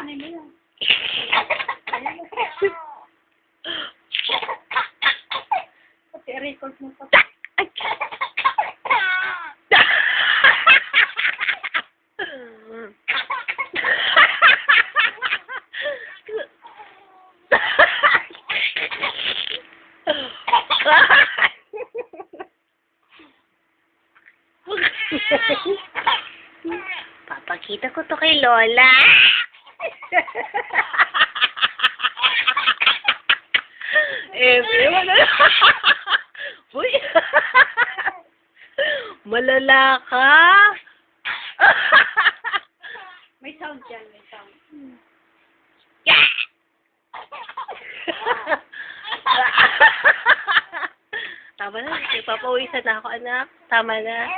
Kuhanin mo yan. Pati record mo pa. Papakita ko to kay Lola. Wala. Uy. Malala ka. May sound dyan, may sound. Tama na. Ipapawisan na ako, anak. Tama na.